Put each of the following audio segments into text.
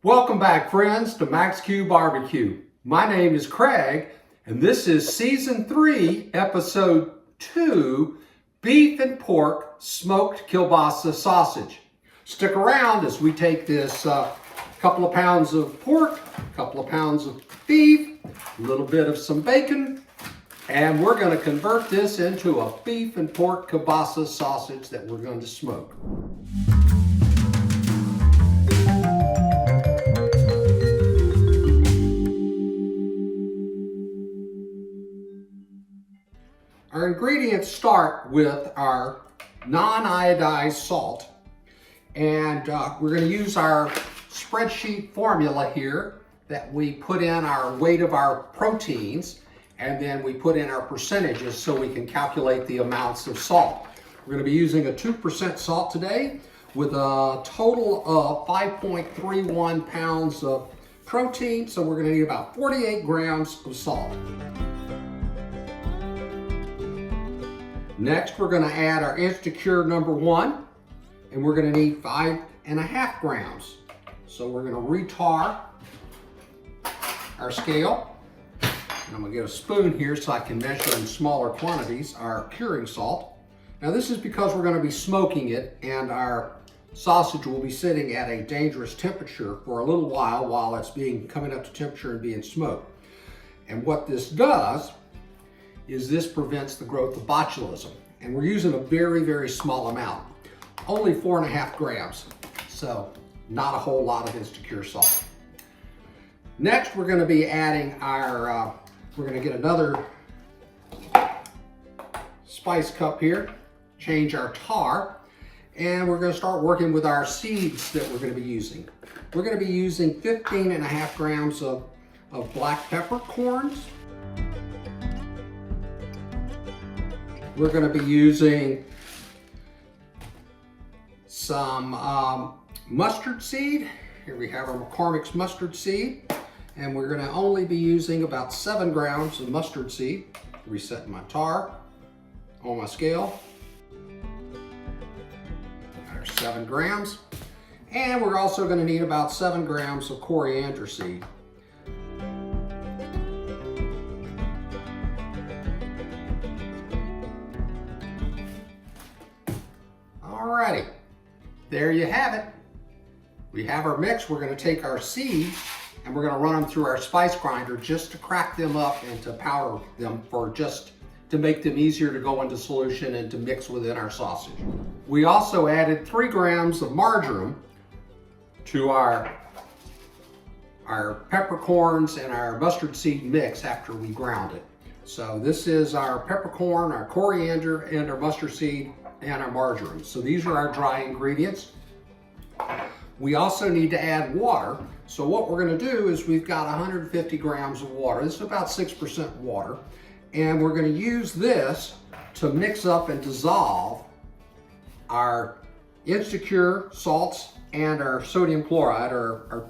Welcome back, friends, to Max Q Barbecue. My name is Craig, and this is Season 3, Episode 2, Beef and Pork Smoked Kielbasa Sausage. Stick around as we take this couple of pounds of pork, a couple of pounds of beef, a little bit of some bacon, and we're going to convert this into a beef and pork kielbasa sausage that we're going to smoke. Our ingredients start with our non-iodized salt, and we're going to use our spreadsheet formula here that we put in our weight of our proteins, and then we put in our percentages so we can calculate the amounts of salt. We're going to be using a 2% salt today with a total of 5.31 pounds of protein, so we're going to need about 48 grams of salt. Next, we're going to add our Insecure number 1, and we're going to need 5.5 grams. So we're going to retar our scale. And I'm going to get a spoon here so I can measure in smaller quantities our curing salt. Now this is because we're going to be smoking it, and our sausage will be sitting at a dangerous temperature for a little while it's coming up to temperature and being smoked. And what this does is this prevents the growth of botulism. And we're using a very, very small amount, only 4.5 grams. So not a whole lot of Insecure salt. Next, we're gonna be adding our, we're gonna get another spice cup here, change our tar, and we're gonna start working with our seeds that we're gonna be using. We're gonna be using 15.5 grams of black peppercorns. We're going to be using some mustard seed. Here we have our McCormick's mustard seed. And we're going to only be using about 7 grams of mustard seed. Reset my tar on my scale. There's 7 grams. And we're also going to need about 7 grams of coriander seed. Alrighty, there you have it. We have our mix. We're going to take our seeds and we're going to run them through our spice grinder just to crack them up and to powder them just to make them easier to go into solution and to mix within our sausage. We also added 3 grams of marjoram to our peppercorns and our mustard seed mix after we ground it. So this is our peppercorn, our coriander, and our mustard seed, and our marjoram. So these are our dry ingredients. We also need to add water. So what we're going to do is we've got 150 grams of water. This is about 6% water. And we're going to use this to mix up and dissolve our Insecure salts and our sodium chloride, or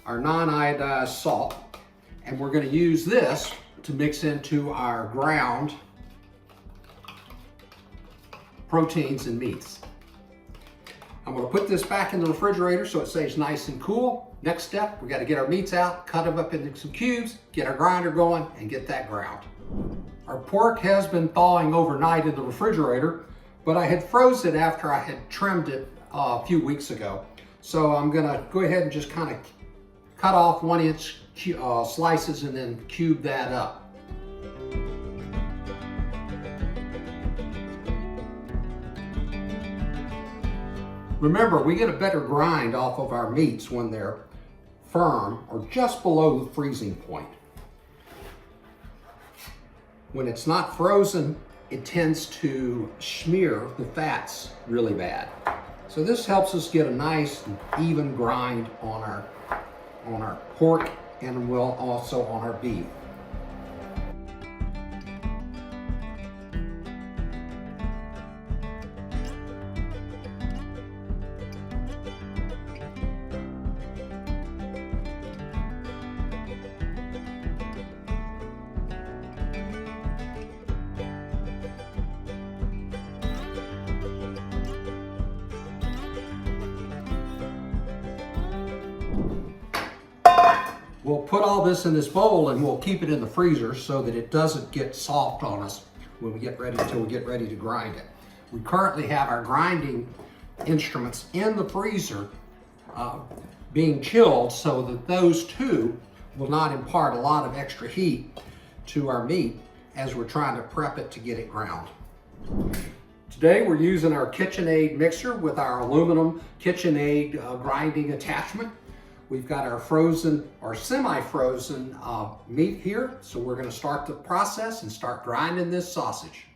our non-iodized salt. And we're going to use this to mix into our ground proteins and meats. I'm going to put this back in the refrigerator so it stays nice and cool. Next step, we got to get our meats out, cut them up into some cubes, get our grinder going, and get that ground. Our pork has been thawing overnight in the refrigerator, but I had froze it after I had trimmed it a few weeks ago. So I'm going to go ahead and just kind of cut off 1-inch slices and then cube that up. Remember, we get a better grind off of our meats when they're firm or just below the freezing point. When it's not frozen, it tends to smear the fats really bad. So this helps us get a nice even grind on our pork, and will also on our beef. we'll put all this in this bowl and we'll keep it in the freezer so that it doesn't get soft on us when we get ready, until we get ready to grind it. We currently have our grinding instruments in the freezer being chilled so that those two will not impart a lot of extra heat to our meat as we're trying to prep it to get it ground. Today we're using our KitchenAid mixer with our aluminum KitchenAid grinding attachment. We've got our frozen or semi-frozen meat here, so we're going to start the process and start grinding this sausage.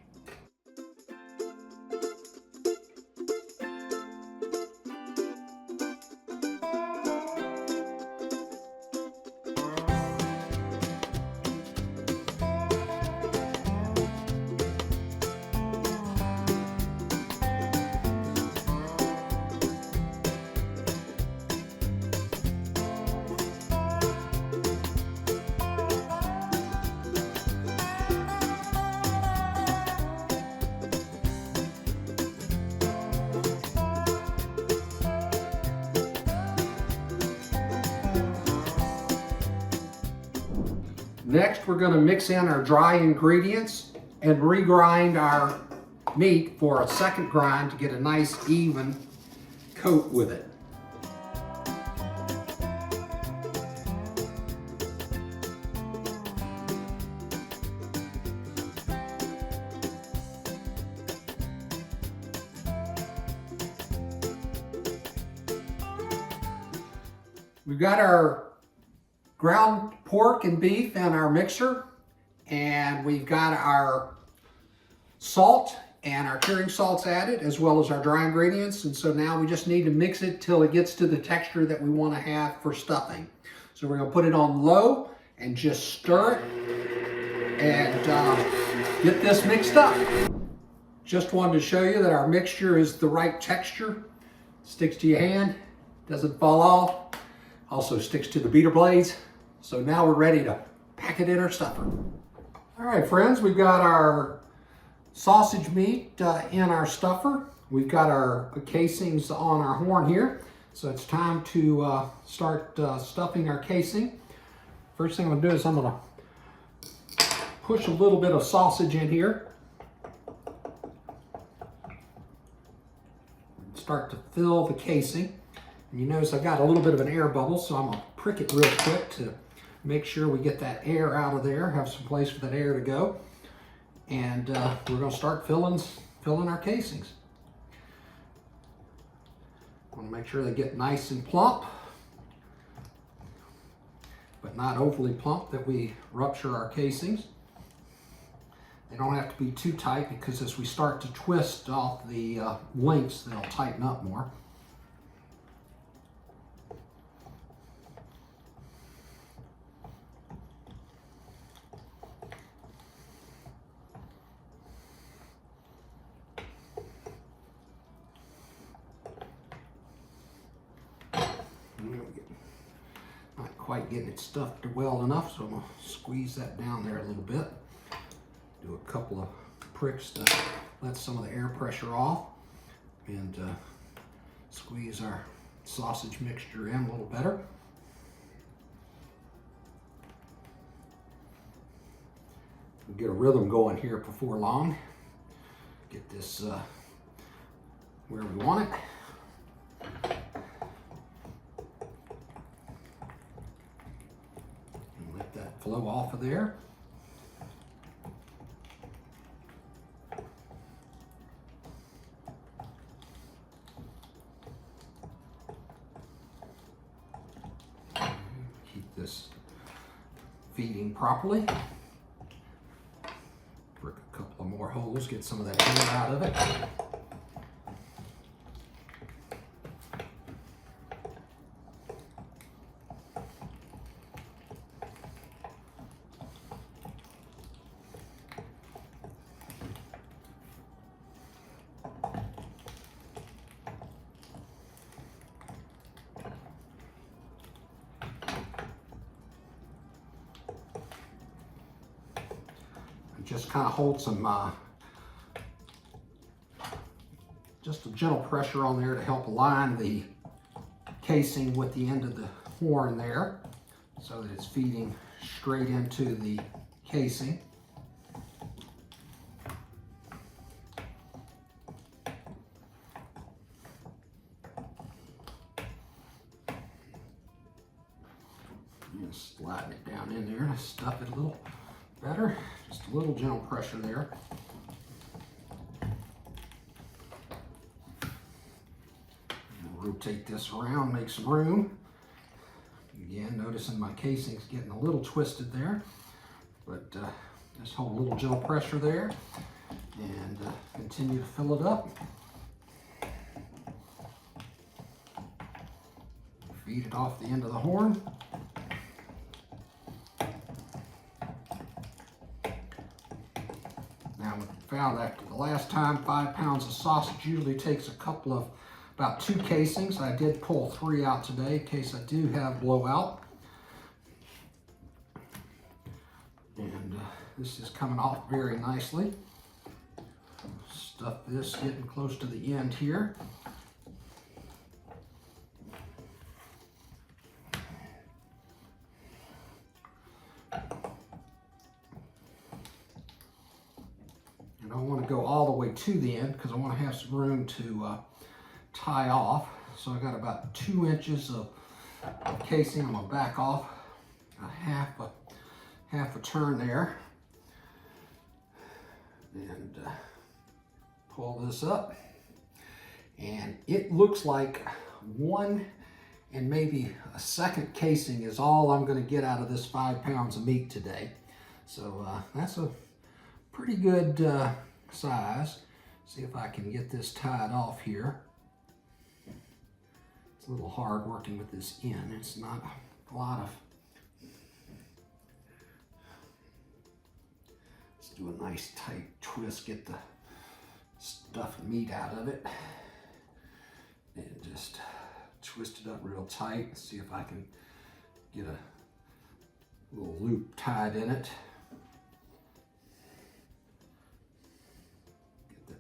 Next, we're going to mix in our dry ingredients and regrind our meat for a second grind to get a nice even coat with it. We've got our ground pork and beef in our mixer, and we've got our salt and our curing salts added, as well as our dry ingredients. And so now we just need to mix it till it gets to the texture that we want to have for stuffing. So we're going to put it on low and just stir it and get this mixed up. Just wanted to show you that our mixture is the right texture. Sticks to your hand, doesn't fall off. Also sticks to the beater blades. So now we're ready to pack it in our stuffer. All right, friends, we've got our sausage meat in our stuffer. We've got our casings on our horn here. So it's time to start stuffing our casing. First thing I'm gonna do is I'm gonna push a little bit of sausage in here. Start to fill the casing. And you notice I've got a little bit of an air bubble, so I'm gonna prick it real quick to make sure we get that air out of there, have some place for that air to go. And we're gonna start filling our casings. Want to make sure they get nice and plump, but not overly plump that we rupture our casings. They don't have to be too tight because as we start to twist off the links, they'll tighten up more. Not quite getting it stuffed well enough, so I'm going to squeeze that down there a little bit. Do a couple of pricks to let some of the air pressure off and squeeze our sausage mixture in a little better. We'll get a rhythm going here before long. Get this where we want it. Flow off of there. Keep this feeding properly. Prick a couple of more holes, get some of that air out of it. Just kind of hold some, just a gentle pressure on there to help align the casing with the end of the horn there. so that it's feeding straight into the casing. Just sliding it down in there to stuff it a little better. Just a little gentle pressure there. Rotate this around, make some room. Again, noticing my casing's getting a little twisted there, but just hold a little gentle pressure there and continue to fill it up. Feed it off the end of the horn. Now, we found that the last time 5 pounds of sausage usually takes about 2 casings. I did pull 3 out today in case I do have blowout. And this is coming off very nicely. Stuff this getting close to the end here. And I want to go all the way to the end because I want to have some room to tie off. So I got about 2 inches of casing. I'm gonna back off a half a turn there and pull this up. And it looks like 1 and maybe a second casing is all I'm gonna get out of this 5 pounds of meat today. So that's a pretty good size. See if I can get this tied off here. It's a little hard working with this end. It's not a lot of... Let's do a nice tight twist, get the stuffed meat out of it. And just twist it up real tight. See if I can get a little loop tied in it. Get the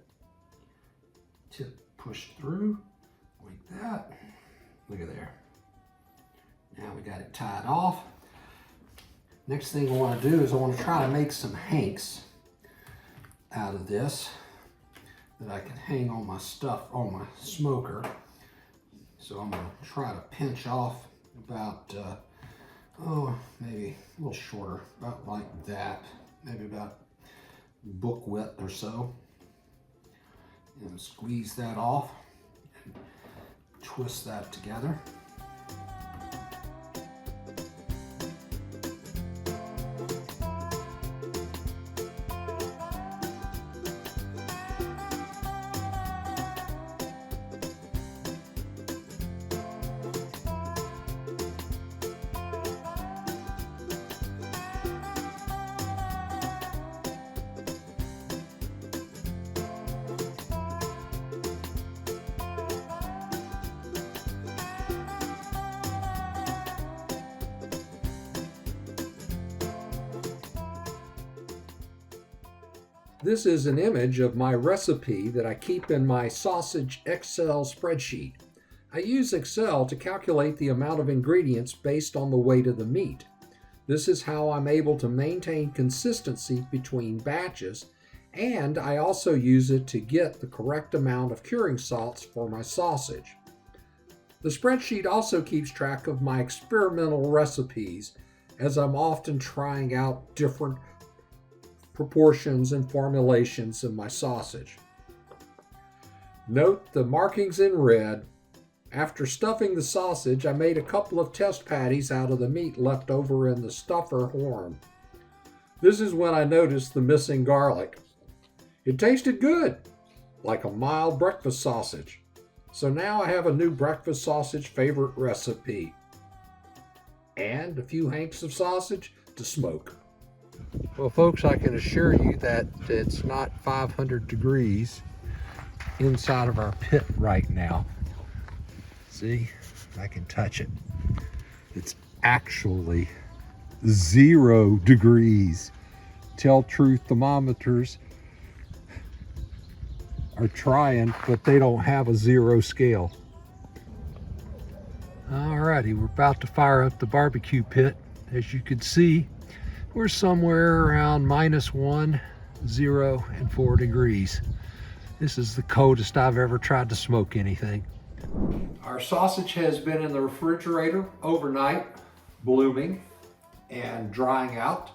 tip pushed through like that. Look at there. Now we got it tied off. Next thing I want to do is I want to try to make some hanks out of this that I can hang on my stuff on my smoker. So I'm going to try to pinch off about, maybe a little shorter, about like that, maybe about book width or so. And squeeze that off. Twist that together. This is an image of my recipe that I keep in my sausage Excel spreadsheet. I use Excel to calculate the amount of ingredients based on the weight of the meat. This is how I'm able to maintain consistency between batches, and I also use it to get the correct amount of curing salts for my sausage. The spreadsheet also keeps track of my experimental recipes, as I'm often trying out different proportions and formulations of my sausage. Note the markings in red. After stuffing the sausage, I made a couple of test patties out of the meat left over in the stuffer horn. This is when I noticed the missing garlic. It tasted good, like a mild breakfast sausage. So now I have a new breakfast sausage favorite recipe. And a few hanks of sausage to smoke. Well, folks, I can assure you that it's not 500 degrees inside of our pit right now. See, I can touch it. It's actually 0 degrees. Tell truth thermometers are trying, but they don't have a 0 scale. Alrighty, we're about to fire up the barbecue pit. As you can see, we're somewhere around -1, 0, and 4 degrees. This is the coldest I've ever tried to smoke anything. Our sausage has been in the refrigerator overnight, blooming and drying out.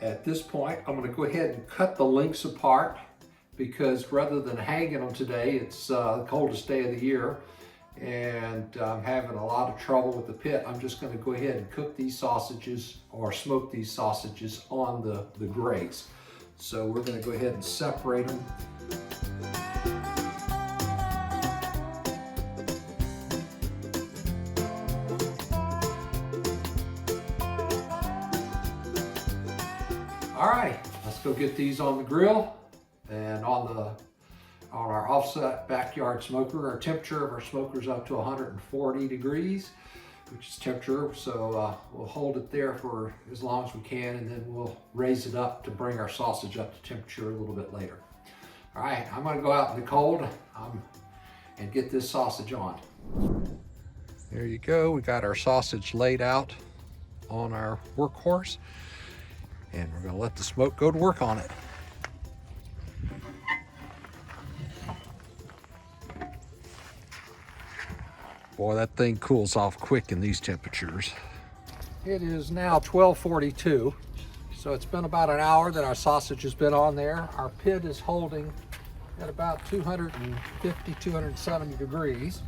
At this point, I'm going to go ahead and cut the links apart because rather than hanging them today, it's the coldest day of the year and I'm having a lot of trouble with the pit. I'm just going to go ahead and cook these sausages or smoke these sausages on the grates. So we're going to go ahead and separate them. All right, let's go get these on the grill and on our offset backyard smoker. Our temperature of our smoker is up to 140 degrees, which is temperature. So we'll hold it there for as long as we can, and then we'll raise it up to bring our sausage up to temperature a little bit later. All right, I'm gonna go out in the cold and get this sausage on. There you go, we got our sausage laid out on our workhorse. And we're gonna let the smoke go to work on it. Boy, that thing cools off quick in these temperatures. It is now 12:42, so it's been about an hour that our sausage has been on there. Our pit is holding at about 250, 270 degrees.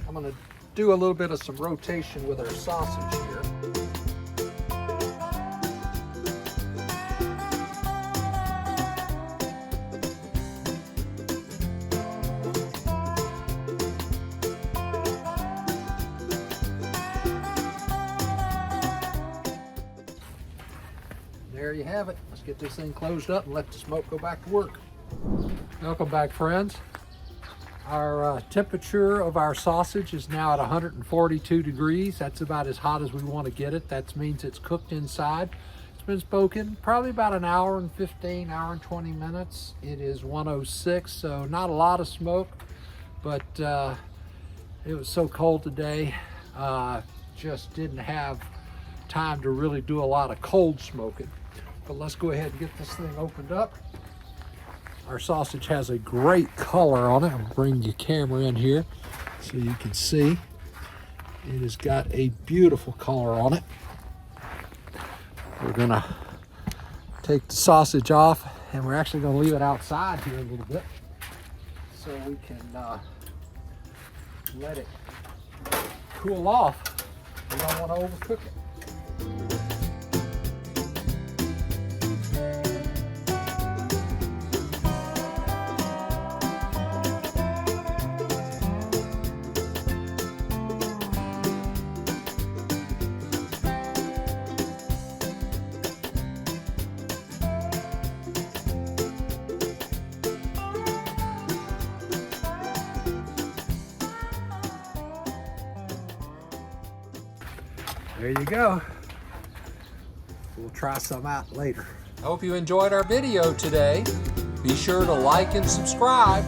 I'm gonna do a little bit of some rotation with our sausage here. There you have it. Let's get this thing closed up and let the smoke go back to work. Welcome back, friends. Our temperature of our sausage is now at 142 degrees. That's about as hot as we want to get it. That means it's cooked inside. It's been smoking probably about an hour and 15, hour and 20 minutes. It is 106, so not a lot of smoke, but it was so cold today. Just didn't have time to really do a lot of cold smoking. But let's go ahead and get this thing opened up. Our sausage has a great color on it. I'll bring your camera in here so you can see. It has got a beautiful color on it. We're gonna take the sausage off and we're actually gonna leave it outside here a little bit so we can let it cool off. We don't want to overcook it. There you go. We'll try some out later. I hope you enjoyed our video today. Be sure to like and subscribe.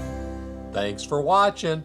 Thanks for watching.